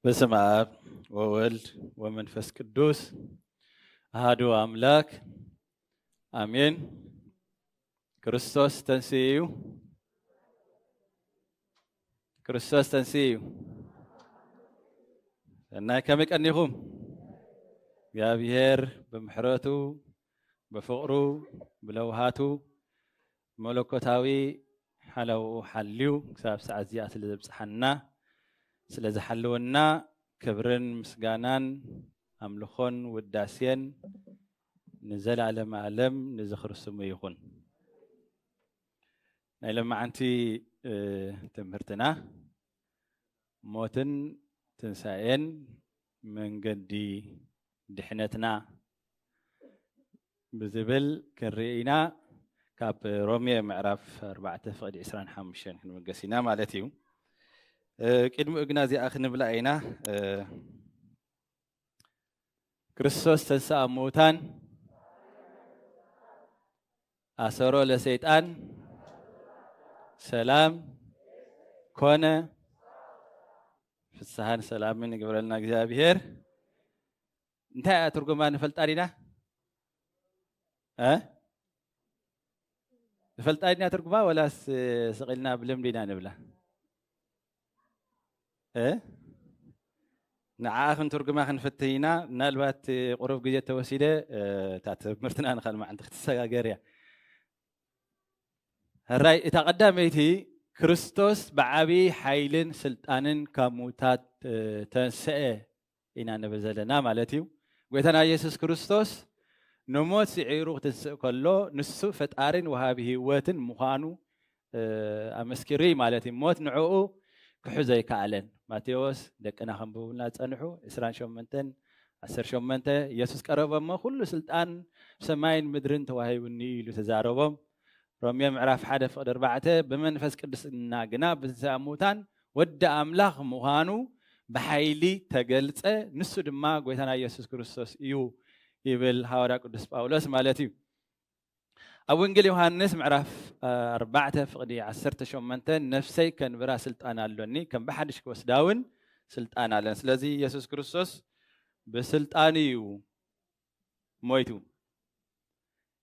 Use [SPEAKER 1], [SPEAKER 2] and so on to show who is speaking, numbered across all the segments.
[SPEAKER 1] በስመ አብ ወወልድ ወመንፈስ ቅዱስ አሐዱ አምላክ አሜን። ክርስቶስ ተንሥኡ ክርስቶስ ተንሥኡ እና ከመቀኒኹም እግዚአብሔር በምሕረቱ በፍቅሩ ብለውሃቱ መለኮታዊ ሓላውኡ ሓልዩ ክሳብ ሰዓት እዚኣ ስለ ዘብፅሓና ስለዝሓልወና ክብርን ምስጋናን ኣምልኾን ውዳሴን ንዘላለም ዓለም ንዝኽርስሙ ይኹን። ናይ ሎማዓንቲ ትምህርትና ሞትን ትንሳኤን መንገዲ ድሕነትና ብዝብል ክንርኢና ካብ ሮሜ ምዕራፍ 4:25 ክንመገስ ኢና ማለት እዩ። ቅድሚ እግና እዚኣ ክንብላ ኢና ክርስቶስ ተንሥአ እሙታን ኣሰሮ ለሰይጣን ሰላም ኮነ ፍስሓን ሰላምን ይግበረልና እግዚአብሔር። እንታይ እያ ትርጉማ ንፈልጣ ዲና ንፈልጣ ዲና ትርጉማ ወላስ ስቂልና ብልምዲ ኢና ንብላ? ንዓኣኽን ትርጉማ ክንፍትህ ኢና። ምናልባት ቁሩብ ግዜ ተወሲደ እታ ትምህርትና ንኸልማዓንቲ ክትሰጋገር እያ። ህራይ እታ ቀዳመይቲ ክርስቶስ ብዓብዪ ሓይልን ስልጣንን ካብ ሙታት ተንስአ ኢና ንብል ዘለና ማለት እዩ። ጎይታና ኢየሱስ ክርስቶስ ንሞት ስዒሩ ክትንስእ ከሎ ንሱ ፈጣሪን ወሃቢ ህይወትን ምዃኑ ኣመስኪሩ ማለት እዩ። ሞት ንዕኡ ክሕዞ ኣይከኣለን። ማቴዎስ ደቅና ከንብቡልና ፀንሑ 28:18 ኢየሱስ ቀረቦሞ ኩሉ ስልጣን ሰማይን ምድርን ተዋሂቡኒ ኢሉ ተዛረቦም። ሮሜ ምዕራፍ 1:4 ብመንፈስ ቅዱስና ግና ብትንሣኤ እሙታን ወዲ ኣምላኽ ምዃኑ ብሓይሊ ተገልፀ፣ ንሱ ድማ ጎይታና ኢየሱስ ክርስቶስ እዩ ይብል ሐዋርያ ቅዱስ ጳውሎስ ማለት እዩ። ኣብ ወንጌል ዮሐንስ ምዕራፍ 4:18 ነፍሰይ ከንብራ ስልጣን ኣሎኒ ከም ብሓድሽ ክወስዳውን ስልጣን ኣለን። ስለዚ ኢየሱስ ክርስቶስ ብስልጣን እዩ ሞይቱ።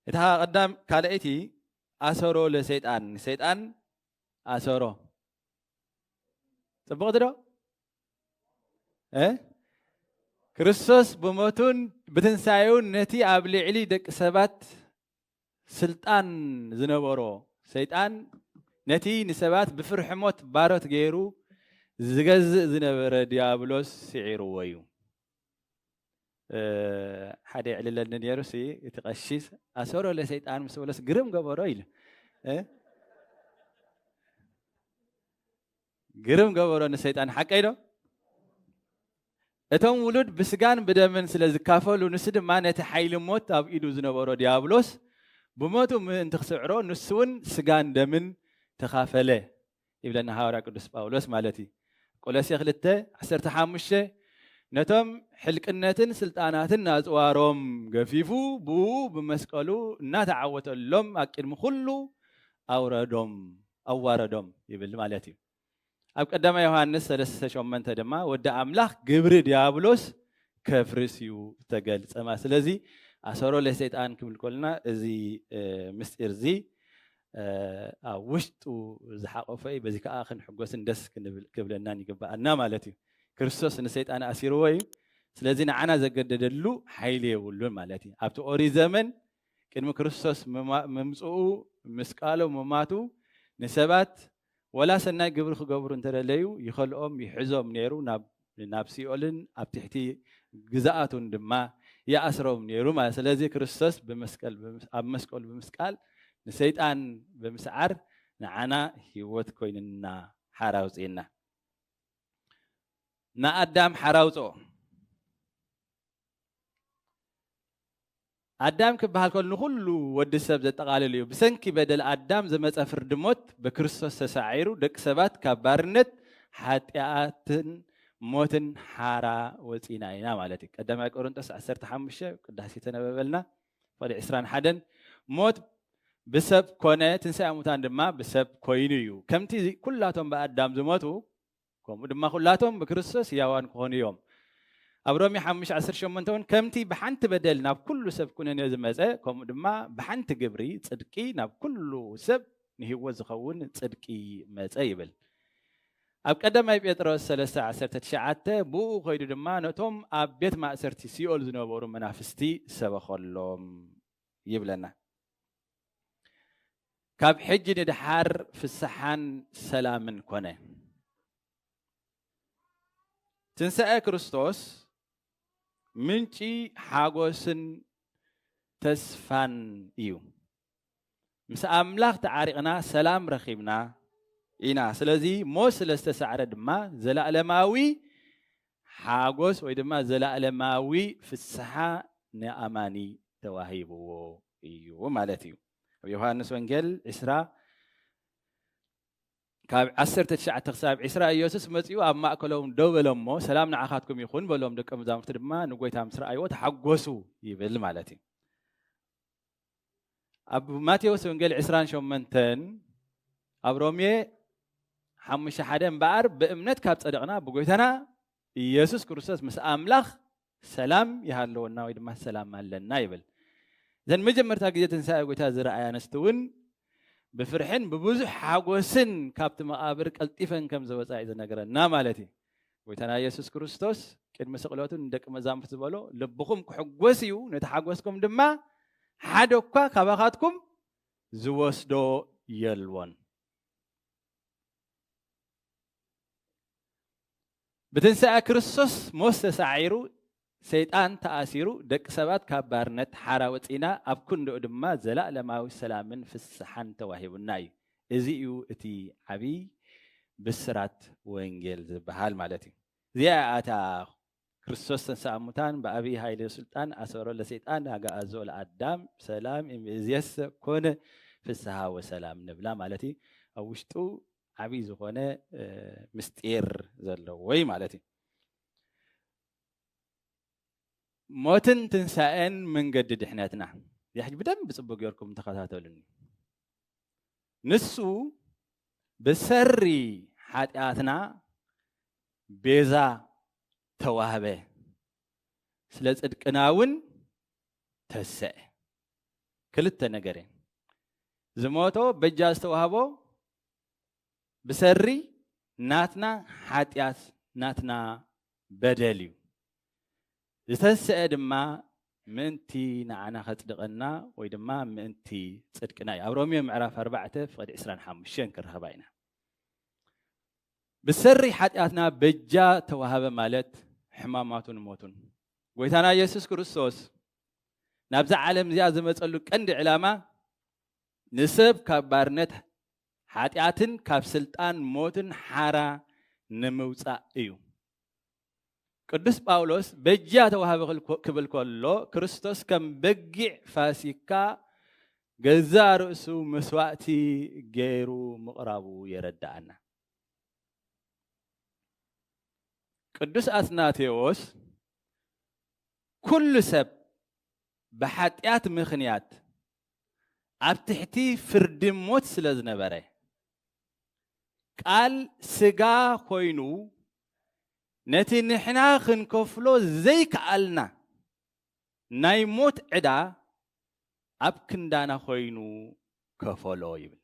[SPEAKER 1] እታ ቀዳም ካልአይቲ ኣሰሮ ለሰይጣን ሰይጣን ኣሰሮ ጽቡቕቲ ዶ? ክርስቶስ ብሞቱን ብትንሳኤውን ነቲ ኣብ ልዕሊ ደቂ ሰባት ስልጣን ዝነበሮ ሰይጣን ነቲ ንሰባት ብፍርሕሞት ባሮት ገይሩ ዝገዝእ ዝነበረ ዲያብሎስ ስዒርዎ እዩ። ሓደ ይዕልለኒ ነይሩ እቲ ቀሺስ ኣሰሮ ለሰይጣን ምስ በሎስ ግርም ገበሮ ኢሉ ግርም ገበሮ ንሰይጣን ሓቀይ ዶ? እቶም ውሉድ ብስጋን ብደምን ስለ ዝካፈሉ ንሱ ድማ ነቲ ሓይሊ ሞት ኣብ ኢዱ ዝነበሮ ዲያብሎስ ብሞቱ ምእንቲ ክስዕሮ ንሱ እውን ስጋን ደምን ተኻፈለ ይብለና ሐዋርያ ቅዱስ ጳውሎስ ማለት እዩ። ቆሎስየ 2:15 ነቶም ሕልቅነትን ስልጣናትን ኣፅዋሮም ገፊፉ ብኡ ብመስቀሉ እናተዓወተሎም ኣብ ቅድሚ ኩሉ ኣዋረዶም ይብል ማለት እዩ። ኣብ ቀዳማይ ዮሐንስ 3:8 ድማ ወዲ ኣምላኽ ግብሪ ዲያብሎስ ከፍርስ እዩ ተገልፀ። ስለዚ ኣሰሮ ለሰይጣን ክብል ከለና እዚ ምስጢር እዚ ኣብ ውሽጡ ዝሓቆፈ እዩ። በዚ ከዓ ክንሕጎስን ደስ ክብለናን ይግባአና ማለት እዩ። ክርስቶስ ንሰይጣን ኣሲርዎ እዩ። ስለዚ ንዓና ዘገደደሉ ሓይሊ የብሉን ማለት እዩ። ኣብቲ ኦሪት ዘመን ቅድሚ ክርስቶስ መምፅኡ ምስቃሎ መማቱ ንሰባት ወላ ሰናይ ግብሪ ክገብሩ እንተደለዩ ይኸልኦም ይሕዞም ነይሩ ናብ ሲኦልን ኣብ ትሕቲ ግዛኣቱን ድማ ይኣስሮም ነይሩ ማለት። ስለዚ ክርስቶስ ኣብ መስቀሉ ብምስቃል ንሰይጣን ብምስዓር ንዓና ህይወት ኮይንና ሓራውፅና ንኣዳም ሓራውፆ አዳም ክበሃል ከሉ ኩሉ ወዲ ሰብ ዘጠቃልል እዩ ብሰንኪ በደል አዳም ዘመፀ ፍርዲ ሞት በክርስቶስ ተሳዒሩ ደቂ ሰባት ካብ ባርነት ሓጢኣትን ሞትን ሓራ ወፂና ኢና ማለት እዩ ቀዳማይ ቆሮንቶስ 15 ቅዳሴ ተነበበልና ፈሊ 21 ሞት بسب كونه تنسى أموتان دما بسب كوينيو كم تي كلاتهم بأدم زماتو كم دما كلاتهم بكريستوس يوان كون يوم أبرامي حمش 10 شمنتون كم تي بحنت بدل ناب كل سب كونه نزمزة كم دما بحنت جبري صدقي ناب كل سب نهو زخون صدقي مزايبل أب قدام أي بيتروس 13 تشعته بو خير دما نتهم أب بيت ما أسرتي سيول زنوبورو منافستي سبا خلهم يبلنا كاب حج ندحر في السحان سلام كونه تنسى كريستوس منشي حاجوسن تسفان إيو مس أملاك تعارقنا سلام رخيبنا إنا سلزي موس لستسعر دما زلا لماوي حاجوس ويدما زلا لماوي في السحا نأماني تواهيبو إيو مالتيو يوحنس وانجيل إسراء كاب 19 تخساب إسراء يوسف مزيو أما أكلهم دوبلهم مو سلامنا عخاتكم يخون بلهم دك أمزام تربما نقويتها مسرع أيوة حقوسو يبل مالتي أبو ماتيوس وانجيل إسران شومنتن أبرومي حمش حدين بار بإمنت كاب صدقنا بقويتنا يسوس كريستوس مس أملاخ سلام يهالونا ويدما سلام لنا يبل زين مجمر تاجي تنسى قويتها زرعة نستون بفرحين ببوزح حاجوسن كابت مقابر كالتيفن كم زوجة إذا نقرأ نامالتي قويتنا يسوع كريستوس كن مسقلاتون دك مزام تزبالو لبخم كحجوسيو نتحجوسكم دما حدوكا كباخاتكم زوسدو يلون بتنسى كريستوس مستسعيرو سيدان تأثيرو دك سبات كبارنت حراوتينا أبكون دما زلا لماوي سلامن في السحن تواهب الناي إزيو إتي عبي بسرات وإنجيل بحال مالتي زي آتا كريستوس تنسامتان بأبي هاي السلطان أسورو لسيدان هاقا أزول أدام سلام إمزيس كون في السها وسلام نبلا مالتي أوشتو عبي زخونة مستير زلو وي مالتي موتن تنسائن من قد حناتنا يحج بدم بصبق يوركم تخاتاتولني نسو بسري حاتياتنا بيزا تواهبه سلز ادقناون تسع كلت نغرين زموتو بجاز تواهبو بسري ناتنا حاتيات ناتنا بدليو زتسع دما منتي نعنا خصدقنا وي دما منتي صدقنا ابرومي معراف 4 فقد 25 كرهباينا بسري حاتياتنا بجا توهبه مالت حماماتون موتون ويتانا يسوع كريستوس نابز عالم زيا زمصلو قند علامه نسب كبارنت حاتياتن كاب سلطان موتن حارا نموصا ايو قدس باولوس بجا توهب كبل كله كريستوس كم بقع فاسيكا جزا رأسو مسواتي غيرو مقرابو يردعنا قدس أثناتيوس كل سب بحاتيات مخنيات عبتحتي فرد موت سلزنا بري قال سقا خوينو نتي نحنا خنكفلو زي كالنا نايموت عدا أبكن دانا خوينو كفلو يبل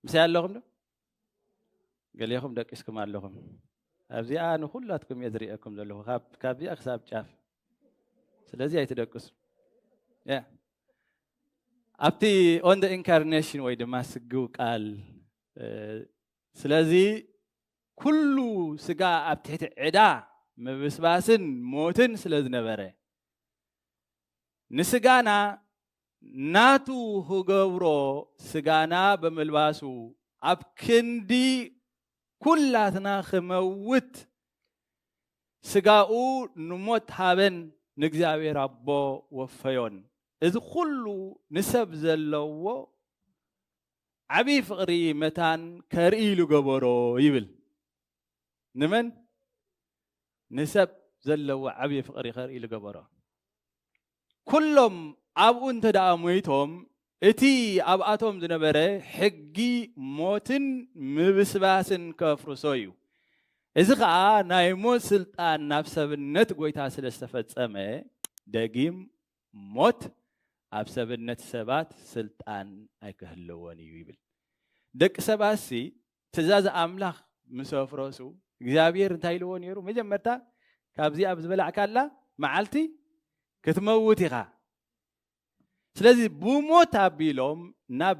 [SPEAKER 1] مسيال لهم دو قال لهم دك اسكم قال لهم أبزي أنا كلاتكم يدريئكم ذلو كابي أخساب جاف سلازي يتدكس أبتي on the incarnation ويدما سقو قال سلازي كلو سقا أبتحت عدا مبسباسن موتن سلاز نبره نسقانا ناتو هقورو سقانا بملباسو أبكندي كلاتنا خموت سقاو نموت هابن ንእግዚአብሔር ኣቦ ወፈዮን እዚ ኩሉ ንሰብ ዘለዎ ዓብይ ፍቕሪ መታን ከርእይሉ ገበሮ ይብል ንመን ንሰብ ዘለዎ ዓብይ ፍቕሪ ከርእይሉ ገበሮ ኩሎም ኣብኡ እንተደኣ ሞይቶም እቲ ኣብኣቶም ዝነበረ ሕጊ ሞትን ምብስባስን ከፍርሶ እዩ እዚ ከዓ ናይ ሞት ስልጣን ናብ ሰብነት ጎይታ ስለ ዝተፈጸመ ደጊም ሞት ኣብ ሰብነት ሰባት ስልጣን ኣይክህልዎን እዩ ይብል ደቂ ሰባሲ ትእዛዝ ኣምላኽ ምስ ኣፍረሱ እግዚአብሔር እንታይ ኢልዎ ነይሩ መጀመርታ ካብዚ ኣብ ዝበላዕካላ መዓልቲ ክትመውት ኢኻ ስለዚ ብሞት ኣቢሎም ናብ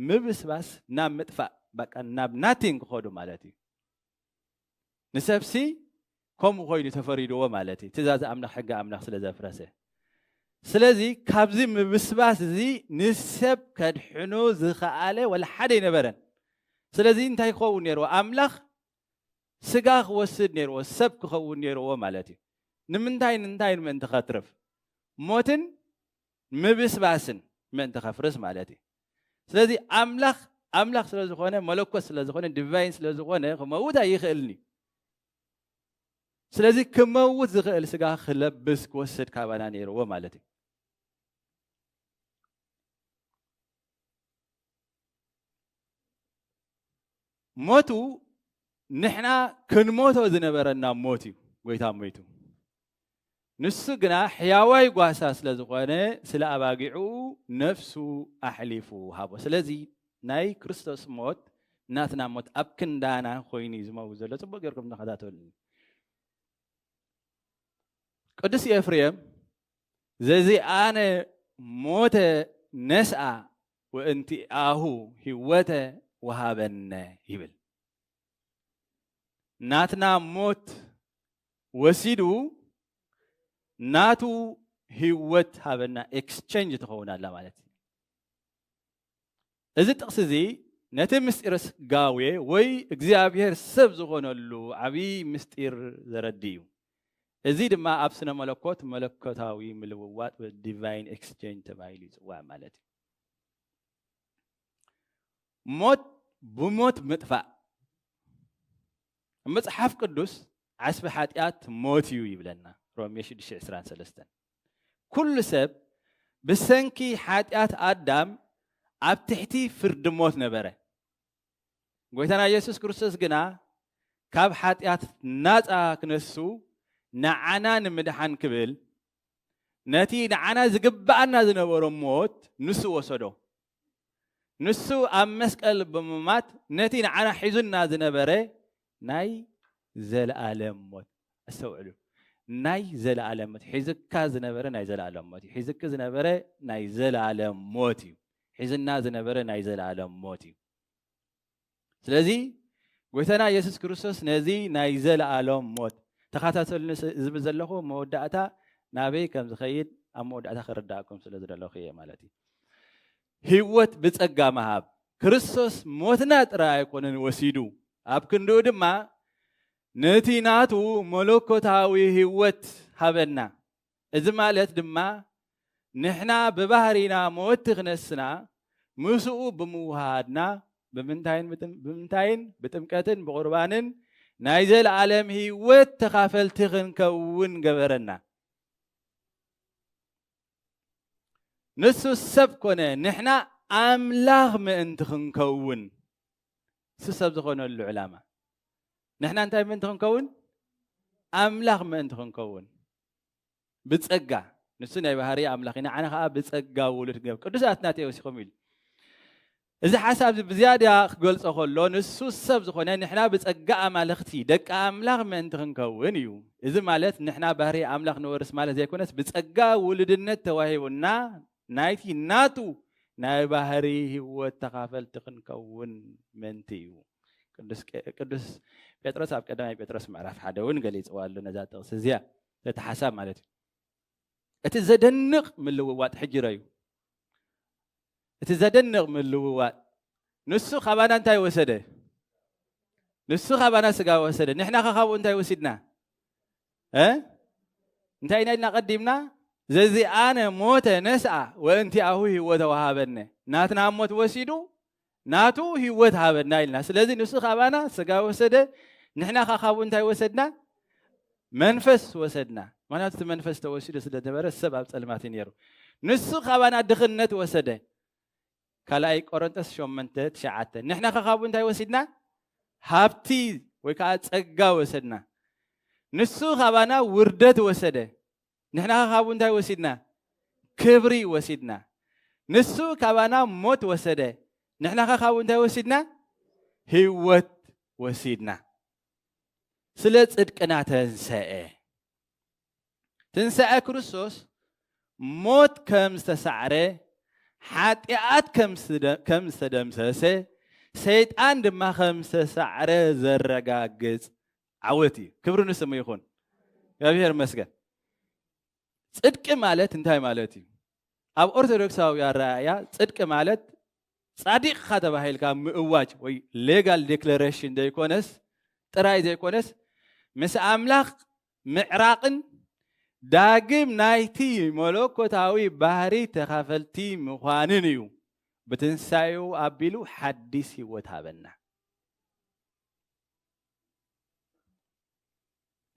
[SPEAKER 1] ምብስባስ ናብ ምጥፋእ በቃ ናብ ናቲንግ ክኸዱ ማለት እዩ ንሰብሲ ከምኡ ኮይኑ ተፈሪድዎ ማለት እዩ ትእዛዝ ኣምላኽ ሕጊ ኣምላኽ ስለ ዘፍረሰ ስለዚ ካብዚ ምብስባስ እዚ ንሰብ ከድሕኑ ዝኸኣለ ወላ ሓደ ይነበረን ስለዚ እንታይ ክኸውን ነይርዎ ኣምላኽ ስጋ ክወስድ ነይርዎ ሰብ ክኸውን ነይርዎ ማለት እዩ ንምንታይ ምእንቲ ኸትርፍ ሞትን ምብስባስን ምእንቲ ኸፍርስ ማለት እዩ ስለዚ ኣምላኽ ስለ ዝኾነ መለኮት ስለ ዝኾነ ዲቫይን ስለ ዝኾነ ክመውት ኣይኽእልኒ ስለዚ ክመውት ዝኽእል ስጋ ክለብስ ክወስድ ካባና ነይርዎ ማለት እዩ ሞቱ ንሕና ክንሞቶ ዝነበረና ሞት እዩ ጎይታ ሞይቱ ንሱ ግና ሕያዋይ ጓሳ ስለ ዝኾነ ስለ ኣባጊዑ ነፍሱ ኣሕሊፉ ሃቦ ስለዚ ናይ ክርስቶስ ሞት ናትና ሞት ኣብ ክንዳና ኮይኑ ዝመውት ዘሎ ጽቡቕ ጌርኩም ተኸታተሉኒ ቅዱስ ኤፍሬም ዘዚኣነ ሞተ ነስአ ወእንቲአሁ ህይወተ ወሃበነ ይብል ናትና ሞት ወሲዱ ናቱ ህይወት ሃበና ኤክስቼንጅ ትኸውናላ ማለት እዩ እዚ ጥቕስ እዚ ነቲ ምስጢር ስጋዌ ወይ እግዚአብሔር ሰብ ዝኾነሉ ዓብይ ምስጢር ዘረዲ እዩ እዚ ድማ ኣብ ስነ መለኮት መለኮታዊ ምልውዋጥ ዲቫይን ኤክስቼንጅ ተባሂሉ ይፅዋዕ ማለት እዩ ሞት ብሞት ምጥፋእ መጽሓፍ ቅዱስ ዓስቢ ሓጢአት ሞት እዩ ይብለና ሮሜ 6:23 ኩሉ ሰብ ብሰንኪ ሓጢአት ኣዳም ኣብ ትሕቲ ፍርዲ ሞት ነበረ ጎይታና ኢየሱስ ክርስቶስ ግና ካብ ሓጢአት ናፃ ክነሱ ንዓና ንምድሓን ክብል ነቲ ንዓና ዝግባአና ዝነበሮ ሞት ንሱ ወሰዶ ንሱ ኣብ መስቀል ብምማት ነቲ ንዓና ሒዙና ዝነበረ ናይ ዘለዓለም ሞት ኣስተውዕሉ ናይ ዘለዓለም ሞት ሒዝካ ዝነበረ ናይ ዘለዓለም ሞት እዩ ሒዝክ ዝነበረ ናይ ዘለዓለም ሞት እዩ ሒዝና ዝነበረ ናይ ዘለዓለም ሞት እዩ ስለዚ ጎይታና ኢየሱስ ክርስቶስ ነዚ ናይ ዘለዓለም ሞት ተኸታተሉኒ ዝብል ዘለኹ መወዳእታ ናበይ ከም ዝኸይድ ኣብ መወዳእታ ክርዳእኩም ስለ ዝደለኹ እየ ማለት እዩ ህይወት ብጸጋ መሃብ ክርስቶስ ሞትና ጥራይ ኣይኮነን ወሲዱ ኣብ ክንድኡ ድማ ነቲ ናቱ መለኮታዊ ህይወት ሃበና እዚ ማለት ድማ ንሕና ብባህሪና ሞት ክነስና ምስኡ ብምውሃድና ብምንታይን ብጥምቀትን ብቁርባንን ናይ ዘለዓለም ህይወት ተኻፈልቲ ክንከውን ገበረና ንሱ ሰብ ኮነ ንሕና ኣምላኽ ምእንቲ ክንከውን ንሱ ሰብ ዝኾነሉ ዕላማ ንሕና እንታይ ምእንቲ ክንከውን ኣምላኽ ምእንቲ ክንከውን ብጸጋ ንሱ ናይ ባህሪ ኣምላኽ ኢና ዓነ ከዓ ብጸጋ ውሉድ ገብ ቅዱሳት ናተወሲኹም ኢሉ እዚ ሓሳብ ብዝያዳ ክገልጾ ከሎ ንሱ ሰብ ዝኾነ ንሕና ብጸጋ ኣማልኽቲ ደቂ ኣምላኽ ምእንቲ ክንከውን እዩ እዚ ማለት ንሕና ባህሪ ኣምላኽ ንወርስ ማለት ዘይኮነስ ብጸጋ ውሉድነት ተዋሂቡና ናይቲ ናቱ ናይ ባህሪ ህይወት ተኻፈልቲ ክንከውን ምእንቲ እዩ ቅዱስ ጴጥሮስ ኣብ ቀዳማይ ጴጥሮስ ምዕራፍ 1 እውን ገሊጽዋ ኣሎ ነዛ ጥቕሲ እዚኣ እቲ ሓሳብ ማለት እዩ እቲ ዘደንቕ ምልውዋጥ ሕጅረ እዩ እቲ ዘደንቕ ምልውዋጥ ንሱ ኻባና እንታይ ወሰደ ንሱ ኻባና ስጋ ወሰደ ንሕና ካብኡ እንታይ ወሲድና انتهينا لنا قدمنا زي أنا موت نسعى وأنت أهوه وتوهابنا ناتنا موت وسيدو ناتو هو تهابنا لنا سلازي نسخ أبانا سقا وسده نحنا خاخابو انتهي وسدنا منفس وسدنا ما ناتو منفس توسيدو سده تبرا السبب سلماتين يرو نسخ أبانا دخلنت وسده كلاي قرنتس شومنت تشعت نحنا خاخابو انتهي وسدنا هابتي ويكات سقا وسدنا نسخ أبانا وردت وسده نحنا خاخابو انتهي وسدنا كبري وسدنا نسخ أبانا موت وسده نحنا خاخابو انتهي وسدنا هيوت وسدنا سلت صدقنا تنسأ كريستوس موت كم استسعره حاتيات كم استدمسسه سيطان دما كم استسعره زرقاقز عوتي كبرو نسمو يخون يا بيهر مسكن صدق مالت انتهي مالتي اب ارثوذكساو يا رايا صدق مالت صادق خاتبه هيل كام مواج وي ليغال ديكلاريشن ديكونس ጥራይ ዘይኮነስ ምስ ኣምላኽ ምዕራቅን ዳግም ናይቲ መለኮታዊ ባህሪ ተኻፈልቲ ምዃንን እዩ ብትንሳኤው ኣቢሉ ሓዲስ ህይወት ሃበና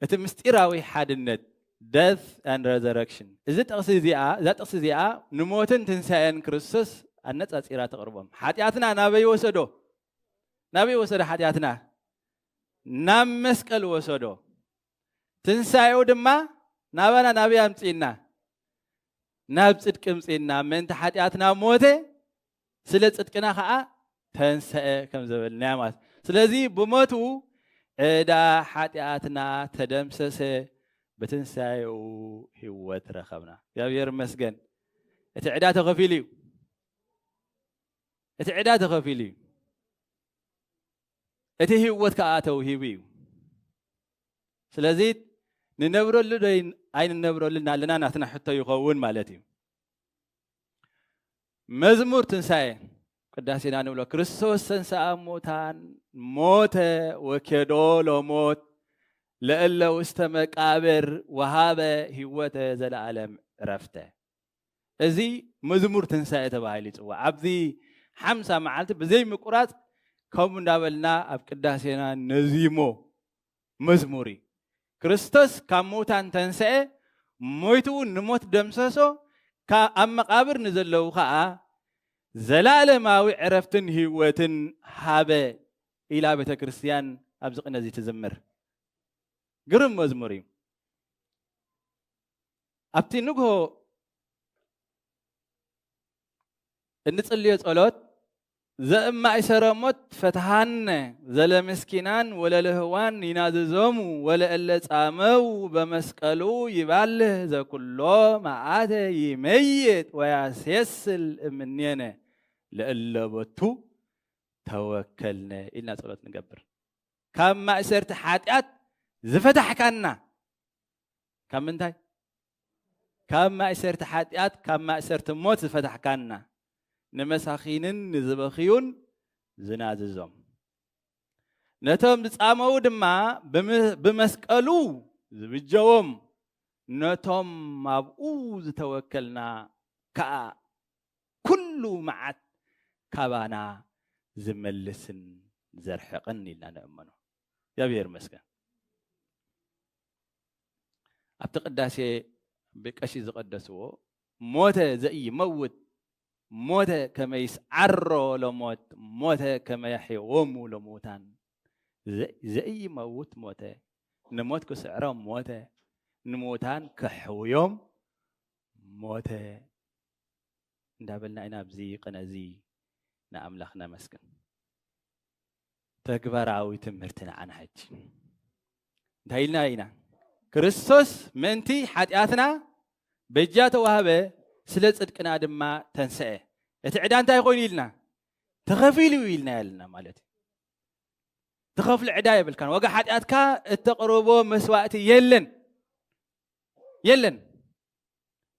[SPEAKER 1] እቲ ምስጢራዊ ሓድነት death and resurrection እዚ ጥቕሲ እዚኣ ንሞትን ትንሳኤን ክርስቶስ ኣነጻጺራ ተቕርቦም ሓጢኣትና ናበይ ወሰዶ ሓጢኣትና نام مسكال وسودو تنسايو دما نابانا نابي أمسينا ناب صدق أمسينا من تحدياتنا موته سلت صدقنا خاء تنساء كم زبل نعمات سلزي بموتو إدا حدياتنا تدمسس بتنسايو هو ترخبنا يا بير مسجن اتعداد غفيلي እቲ ህይወት ከኣተው ሂብዩ ስለዚህ ንነብረሉ ደይ አይን ነብረሉና ለና ናትና ሕቶ ይኸውን ማለት እዩ መዝሙር ትንሳኤ ቅዳሴና ንብሎ ክርስቶስ ተንሥአ እሙታን ሞተ ወኬዶ ለሞት ለእለ ውስተ መቃብር ወሃበ ህይወተ ዘለዓለም ዕረፍተ እዚ መዝሙር ትንሳኤ ተባሂሉ ይፅዋዕ ኣብዚ 50 መዓልቲ ብዘይ ምቁራፅ كم ندابلنا أبكداسنا نزيمو مزموري كريستوس كموتان تنسى مويتو نموت دمسسو كأم قابر نزلوا خاء زلالماوي عرفتن هيوتن هابه إلى بيت كريستيان أبزق نزي تزمر قرم مزموري أبتي نقو النتسلية صلوات زأما إسرامت فتحان زل مسكينان ولا لهوان ينادزومو ولا إلا تامو بمسكالو يباله ذا كله معاته يميت ويسيسل منينه لإلا بطو توكلنا إلنا صلاة نقبر كما إسرت حاتيات زفتح كانا كم منتاي كما إسرت حاتيات كما إسرت موت زفتح كانا نمساخينن نزبخيون زناززوم نتم تسامو دما بمسقلو زبجوم نتم مابو زتوكلنا كا كل معت كبانا زملسن زرحقن إلا نأمنه يا بير مسكن أبتقداسي بكأشي زقدسو موت زي موت موت كما يسعروا لموت موت كما يحيوموا لموتان زي موت موت نموت كسعرهم موت نموتان كحويوم موت ندابلنا إنا بزي قنازي نأملخنا مسكن تكبر عوي تمرتنا عن حج دايلنا إنا كريستوس منتي حاتياتنا بجات وهبه سلت صدقنا دما تنسأ اتعدان تاي خوين يلنا تخفيلو يلنا يلنا مالتي تخفل عداية بالكان وقع حاتياتك التقربو مسواتي يلن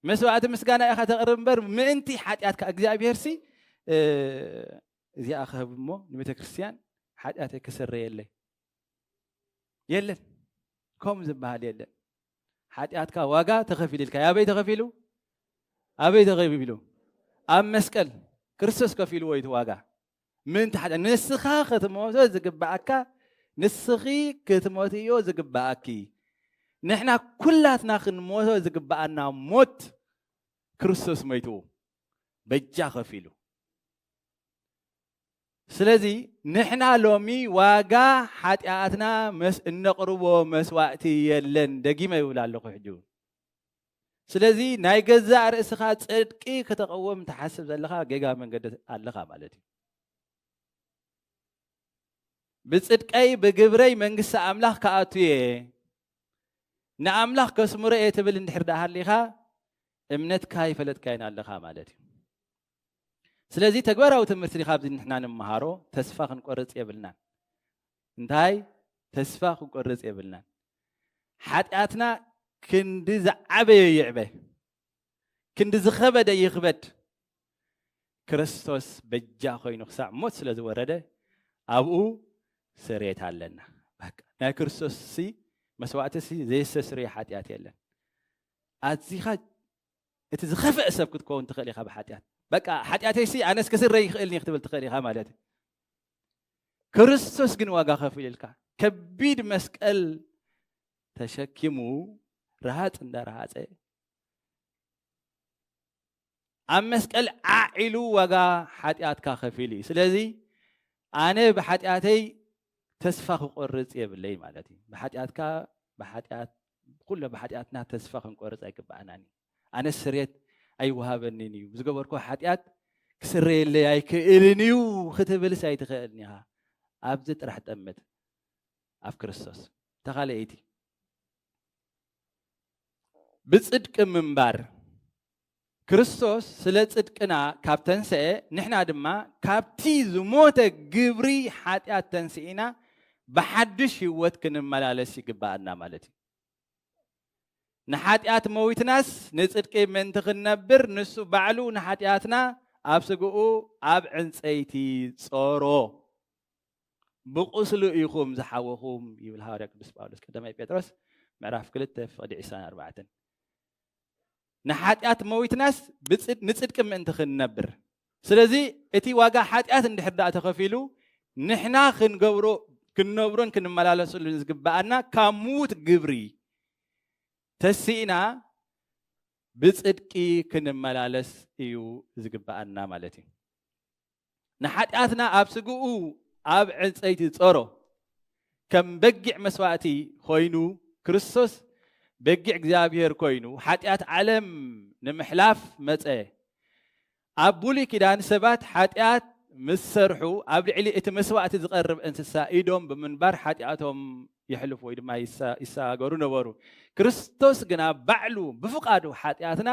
[SPEAKER 1] مسواتي مسكانا اخا تقرب بر منتي حاتياتك اجزاء بيرسي زي اخا بمو نبيت كريستيان حاتياتك كسر يلن كوم زبال يلن ሓጢኣትካ ዋጋ ተኸፊልልካ ያበይ ተኸፊሉ ኣበይ ተኸፊሉ ኣብ መስቀል ክርስቶስ ከፊልዎ እዩ ዋጋ ምንታ ሓጢኣት ንስኻ ክትሞቶ ዝግባኣካ ንስኺ ክትሞትዮ ዝግባኣኪ ንሕና ኩላትና ክንሞቶ ዝግባኣና ሞት ክርስቶስ ሞይትዎ በጃ ከፊሉ ስለዚ ንሕና ሎሚ ዋጋ ሓጢኣትና እነቕርቦ መስዋዕቲ የለን ደጊመ ይብል ኣለኹ ሕጂ ስለዚ ናይ ገዛእ ርእስኻ ጽድቂ ከተቐወም ተሓስብ ዘለኻ ጌጋ መንገዲ ኣለኻ ማለት እዩ ብጽድቀይ ብግብረይ መንግስቲ ኣምላኽ ከኣትየ ንኣምላኽ ከስምሮ እየ ትብል እንድሕር ዳ ሃሊኻ እምነትካ ይፈለጥካይን ኣለኻ ማለት እዩ ስለዚ ተግባራዊ ትምህርቲ ካብዚ ንሕና ንመሃሮ ተስፋ ክንቆርጽ የብልናን እንታይ ተስፋ ክንቆርጽ የብልናን ሓጢኣትና ክንዲ ዝዓበየ ይዕበ ክንዲ ዝኸበደ ይኽበድ ክርስቶስ በጃ ኮይኑ ክሳዕ ሞት ስለ ዝወረደ ኣብኡ ስርየት ኣለና በቃ ናይ ክርስቶስ መስዋዕቲ ዘይስተስርዮ ሓጢኣት የለን ኣዝኻ እቲ ዝኸፍአ ሰብ ክትከውን ትኽእል ኢኻ ብሓጢኣት በቃ ሓጢኣተይ ኣነስ ክስረይ ይኽእልኒ ክትብል ትኽእል ኢኻ ማለት እዩ ክርስቶስ ግን ዋጋ ከፊልልካ ከቢድ መስቀል ተሸኪሙ ረሃፅ እንዳረሃፀ ኣብ መስቀል ዓዒሉ ዋጋ ሓጢኣትካ ከፊል እዩ ስለዚ ኣነ ብሓጢኣተይ ተስፋ ክቆርጽ የብለይ ማለት እዩ ብሓጢኣትካ ብሓጢኣት ኩሉ ብሓጢኣትና ተስፋ ክንቆርጽ ኣይግባአናኒ ኣነ ስርየት ኣይወሃበኒን እዩ ዝገበርኮ ሓጢኣት ክስረየለይ ኣይክእልን እዩ ክትብልስ ኣይትኽእልኒ ኢኻ ኣብዚ ጥራሕ ጠመት ኣብ ክርስቶስ ተኻልአይቲ ብጽድቂ ምንባር ክርስቶስ ስለ ጽድቅና ካብ ተንስአ ንሕና ድማ ካብቲ ዝሞተ ግብሪ ሓጢኣት ተንስኢና ብሓድሽ ህይወት ክንመላለስ ይግባአና ማለት እዩ ንሓጢኣት መዊትናስ ንጽድቂ ምእንቲ ክንነብር ንሱ ባዕሉ ንሓጢኣትና ኣብ ስግኡ ኣብ ዕንፀይቲ ጾሮ ብቁስሉ ኢኹም ዝሓወኹም ይብል ሐዋርያ ቅዱስ ጳውሎስ ቀዳማይ ጴጥሮስ ምዕራፍ 2:24 ንሓጢኣት መዊትናስ ንጽድቂ ምእንቲ ክንነብር ስለዚ እቲ ዋጋ ሓጢኣት እንድሕር ዳኣ ተኸፊሉ ንሕና ክንነብሮን ክንመላለሰሉን ዝግባአና ካብ ሙት ግብሪ ተሲእና ብጽድቂ ክንመላለስ እዩ ዝግባአና ማለት እዩ ንሓጢኣትና ኣብ ስግኡ ኣብ ዕንፀይቲ ጾሮ ከም በጊዕ መስዋዕቲ ኮይኑ ክርስቶስ በጊዕ እግዚአብሔር ኮይኑ ሓጢኣት ዓለም ንምሕላፍ መፀ ኣብ ብሉይ ኪዳን ሰባት ሓጢኣት ምስ ሰርሑ ኣብ ልዕሊ እቲ መስዋዕቲ ዝቐርብ እንስሳ ኢዶም ብምንባር ሓጢኣቶም ይሕልፉ ወይ ድማ ይሰጋገሩ ነበሩ ክርስቶስ ግና ባዕሉ ብፍቃዱ ሓጢኣትና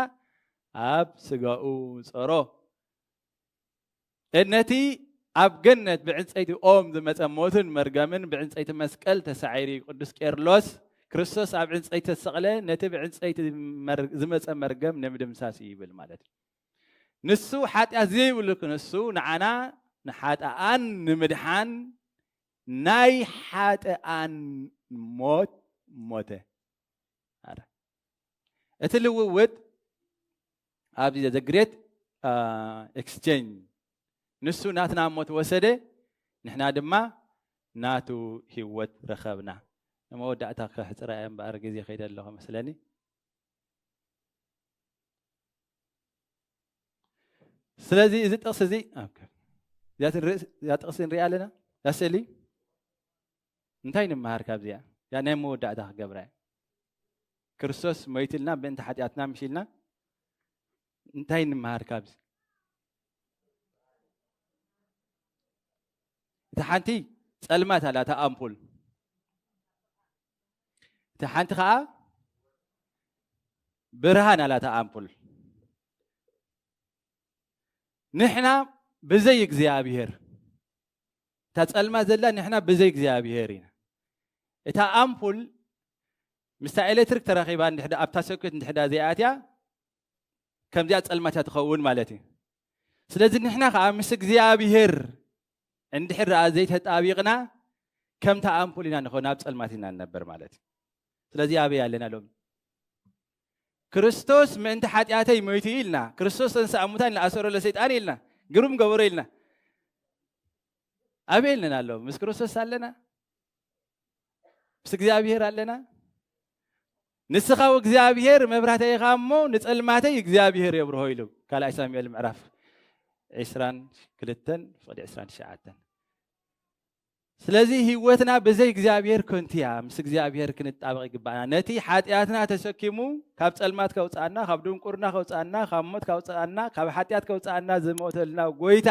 [SPEAKER 1] ኣብ ስጋኡ ጾሮ ነቲ ኣብ ገነት ብዕንፀይቲ ኦም ዝመፀ ሞትን መርገምን ብዕንፀይቲ መስቀል ተሳዒሪ ቅዱስ ቄርሎስ ክርስቶስ ኣብ ዕንፀይቲ ተሰቕለ ነቲ ብዕንፀይቲ ዝመፀ መርገም ንምድምሳስ ይብል ማለት እዩ ንሱ ሓጢኣት ዘይብሉ ንሱ ንዓና ንሓጥኣን ንምድሓን ናይ ሓጥኣን ሞት ሞተ እቲ ልውውጥ ኣብዚ ዘ ግሬት ኤክስቼንጅ ንሱ ናትና ሞት ወሰደ ንሕና ድማ ናቱ ህይወት ረኸብና መወዳእታ ክሕፅረ እምበኣር ግዜ ከይደ ኣለኹ መስለኒ ስለዚ እዚ ጥቕሲ እዚ እዛ ጥቕሲ ንሪኣ ኣለና እዛ ስእሊ እንታይ ንምሃር ካብዚኣ ያ ናይ መወዳእታ ክገብራ እያ ክርስቶስ ሞይትልና ብእንቲ ሓጢኣትና ምሽልና እንታይ ንምሃር ካብዚ እቲ ሓንቲ ጸልማት ኣላ እታ ኣምፑል እቲ ሓንቲ ከዓ ብርሃን ኣላ እታ ኣምፑል ንሕና ብዘይ እግዚኣብሔር እታ ጸልማት ዘላ ንሕና ብዘይ እግዚኣብሔር ኢና እታ ኣምፑል ምስታ ኤሌክትሪክ ተራኺባ እንድሕዳ ኣብታ ሶኬት እንድሕዳ ዘይኣትያ ከምዚኣ ጸልማት ትኸውን ማለት እዩ ስለዚ ንሕና ከዓ ምስ እግዚኣብሔር እንድሕር ኣ ዘይተጣቢቕና ከምታ ኣምፑል ኢና ንኾን ኣብ ጸልማት ኢና ንነብር ማለት እዩ ስለዚ ኣበይ ኣለና ሎሚ ክርስቶስ ምእንቲ ሓጢአተይ ሞይቱ ኢልና ክርስቶስ ተንሥአ እሙታን ለአሰሮ ለሰይጣን ኢልና ግሩም ገበሮ ኢልና አቤልንን አለው ምስ ክርስቶስ አለና ምስ እግዚአብሔር አለና ንስኻው እግዚአብሔር መብራህተይ ኻሞ ንጸልማተይ እግዚአብሔር የብርሆ ኢሉ ካልኣይ ሳሙኤል ምዕራፍ 22:29 ስለዚህ ህይወትና በዘይ እግዚአብሔር ኮንቲያ ምስ እግዚአብሔር ክንጣበቅ ይግባና ነቲ ኃጢአትና ተሰኪሙ ካብ ጸልማት ከውጻና ካብ ድንቁርና ከውጻና ካብ ሞት ከውጻና ካብ ኃጢአት ከውጻና ዝሞተልና ጎይታ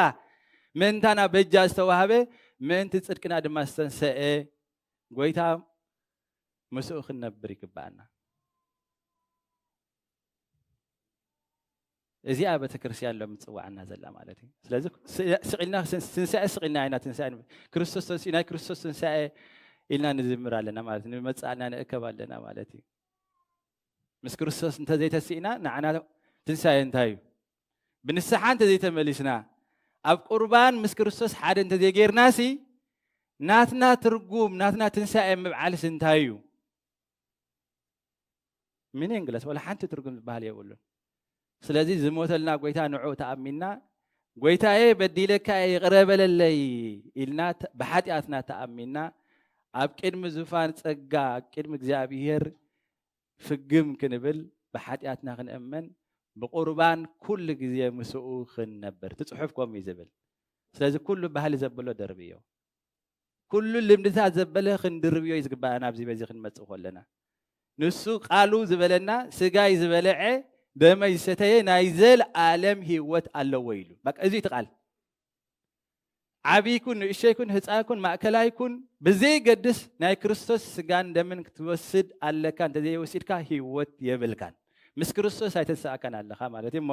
[SPEAKER 1] ምንታና በጃ ዝተዋህበ ምንቲ ጽድቅና ድማ ዝተንሰአ ጎይታ መስኡ ክንነብር ይግባና እዚኣ ቤተክርስቲያን ለምጽዋዕና ዘላ ማለት እዩ ስለዚህ ስቂልና ትንሳኤ ስቂልና አይና ትንሳኤ ክርስቶስ ተንሲና ክርስቶስ ትንሳኤ ኢልና ንዝምር ኣለና ማለት ነው መጻዕና ንእከብ ኣለና ማለት እዩ ምስ ክርስቶስ እንተ ዘይተሲእና ንዓና ትንሳኤ እንታይ እዩ ብንስሓ እንተ ዘይተመሊስና ኣብ ቁርባን ምስ ክርስቶስ ሓደ እንተ ዘይጌርናሲ ናትና ትርጉም ናትና ትንሳኤ ምብዓልስ እንታይ እዩ ምን እንግለስ ወላ ሓንቲ ትርጉም ዝበሃል የብሉን ስለዚህ ዝሞተልና ጎይታ ንዑ ተኣሚና ጎይታዬ በዲለካ ይቅረበለለይ ኢልና በኃጢአትና ተኣሚና ኣብ ቅድሚ ዙፋን ጸጋ ኣብ ቅድሚ እግዚአብሔር ፍግም ክንብል በኃጢአትና ክንእመን ብቁርባን ኩሉ ግዜ ምስኡ ክንነብር ትጽሑፍ ከም ይዝብል ስለዚህ ኩሉ ባህሊ ዘበሎ ደርብዮ ኩሉ ልምድታት ዘበለ ክንድርብዮ ይዝግባና ኣብዚ በዚ ክንመጽእ ኮለና ንሱ ቃሉ ዝበለና ስጋይ ዝበለዐ ደመይ ሰተየ ናይ ዘለዓለም ህይወት ኣለዎ ኢሉ በቃ እዚ ትቃል ዓቢይኩን ንእሽተይኩን ህፃንኩን ማእከላይኩን በዘይ ገድስ ናይ ክርስቶስ ስጋን ደምን ክትወስድ ኣለካ እንተዘይ ወሲድካ ህይወት የብልካን ምስ ክርስቶስ ኣይተሰኣከን ኣለኻ ማለት እሞ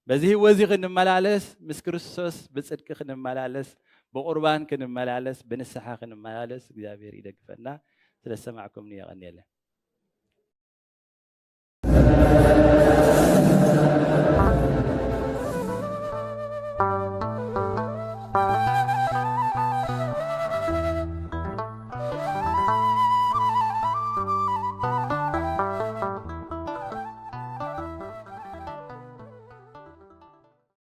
[SPEAKER 1] በዚ ህይወት ክንመላለስ ምስ ክርስቶስ ብጽድቂ ክንመላለስ ብቁርባን ክንመላለስ ብንስሓ ክንመላለስ እግዚአብሔር ይደግፈና ስለሰማዕኩም የቀኒየለ